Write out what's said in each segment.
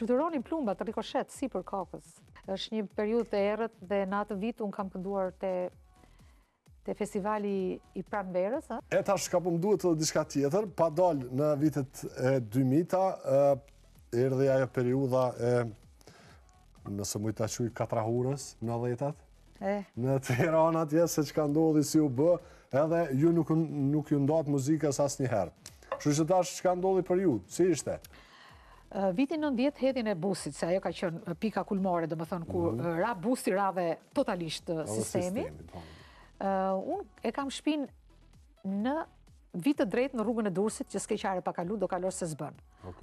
fluturonin plumbat të rikoshet sipër kokës. Është një periudhë e errët dhe në atë vit unë kam kënduar te festivali i Pranverës. E tash ka po më duhet edhe diçka tjetër, pa dalë në vitet e 2000-ta, erdhi ajo periudha e, nëse mujt ta quaj katrahurës, në 90-tat. Në Tiranë atje se çka ndodhi si u bë, edhe ju nuk ju ndat muzikës asnjëherë. Kështu që tash çka ndodhi për ju, si ishte? Vitin 90 hedhjen e busit, se ajo ka qenë pika kulmore, domethënë kur ra busi rave totalisht sistemi. Unë e kam shpinë në vit të drejtë në rrugën e Durrësit, që s'ke qare pa kalu, do kalosh se s'bën.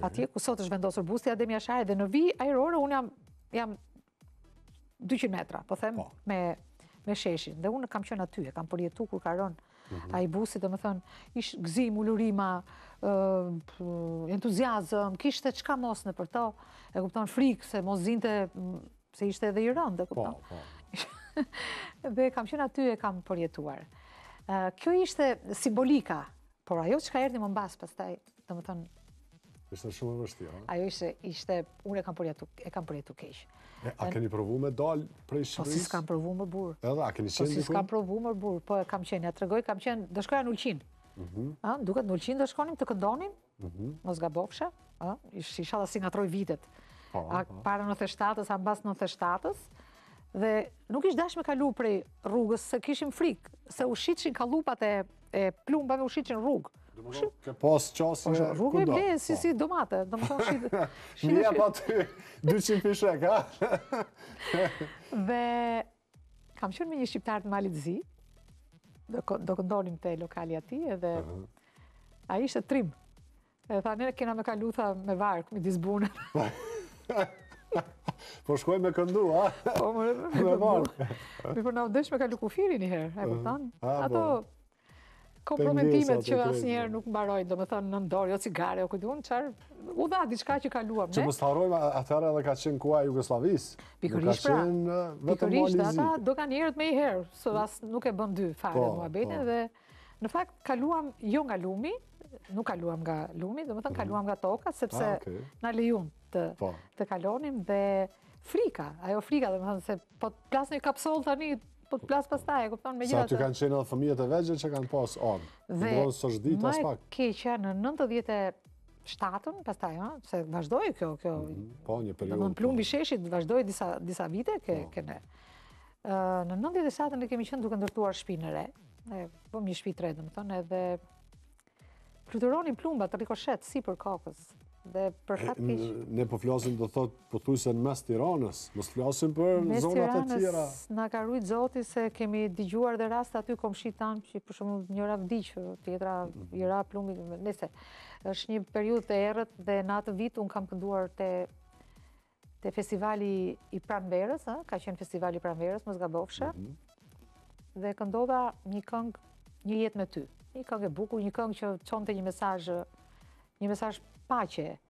Atje ku sot është vendosur busi Adem Jashari dhe në vijë ajrore unë jam 200 metra, po them, me sheshin. Dhe unë kam qenë aty, e kam përjetu kur ka rënë ai busi, domethënë ish gëzim, ulurima, entuziazëm, kishte çka mos në për to, e kupton, frikë se mos zinte, se ishte edhe i rëndë, e kupton. Dhe kam qenë aty, e kam përjetuar. Kjo ishte simbolika, por ajo që ka erdhi më mbas pastaj, domethënë, ishte shumë e vështirë. Ajo ishte, unë e kam përjetu keq. A keni provu me dalë prej Shqipërisë? Po si s'kam provu më burë. Edhe, a keni qenë diku? Po si s'kam provu më burë, po kam qenë, ja tregoj, kam qenë, do shkoja në Ulqin. Duket në Ulqin do shkonim të këndonim, mos gabofsha, isha dhe si ngatroj vitet. Para 97-ës, a mbas 97-ës, dhe nuk ish dash me kalu prej rrugës, se kishim frikë, se u shitshin kallupat e plumbave, u shitshin rrugë. Ke pas qasje rrugë e ble, si domate. Mija pa ty 200 pishek, ha? Dhe kam qenë me një shqiptar të Malit Zi, do këndonim te lokali ati, edhe a ishte trim. E tha, ne kena me kalu, tha, me vark, me disbune. Po shkoj me këndu, ha? Po, me vark. Mi për na dësh me kalu kufiri njëherë, e kupton? Ato kompromentimet që asnjëherë nuk mbaroj, do me thënë në ndorë, jo cigare, o këtë unë, qarë, u dha diçka që kaluam, ne? Që mos të harrojmë, atëherë edhe ka qenë koha e Jugosllavisë. Pikërisht pra, pikërisht, ata do kanë njerët me i herë, së as nuk e bën dy fare muhabetin, dhe në fakt kaluam jo nga lumi, nuk kaluam nga lumi, do me thënë kaluam nga toka, sepse na lejun të kalonim, dhe frika, ajo frika, do me thënë, se po të plas një kapsol tani, po të plas pas taj, e kupton me gjitha të... Sa ty kanë qenë edhe fëmijët e vegjël që kanë pas orë. Dhe më e keqja në 97-ën, pas taj, se vazhdoj kjo... Po, një periudhë. Në plumbi sheshit vazhdoj disa vite këne. Në 97-ën e kemi qenë duke ndërtuar shtëpi në re. Po një shtëpi të re, domethënë, edhe fluturonin plumbat të rikoshet sipër kokës. Dhe për fat keq. Ne po flasim, do thot, pothuajse në mes Tiranës, mos flasim për zonat e tjera. Mes Tiranës na ka rujt Zoti se kemi dëgjuar dhe rast aty komshit tanë, që për shembull njëra vdiq, tjetra i ra plumbi, nëse është një periudhë e errët dhe në atë vit un kam kënduar te festivali i Pranverës, ka qenë festivali i Pranverës, mos gabofsha. Dhe këndova një këngë, Një jetë me ty. Një këngë e bukur, një këngë që çonte një mesazh paqe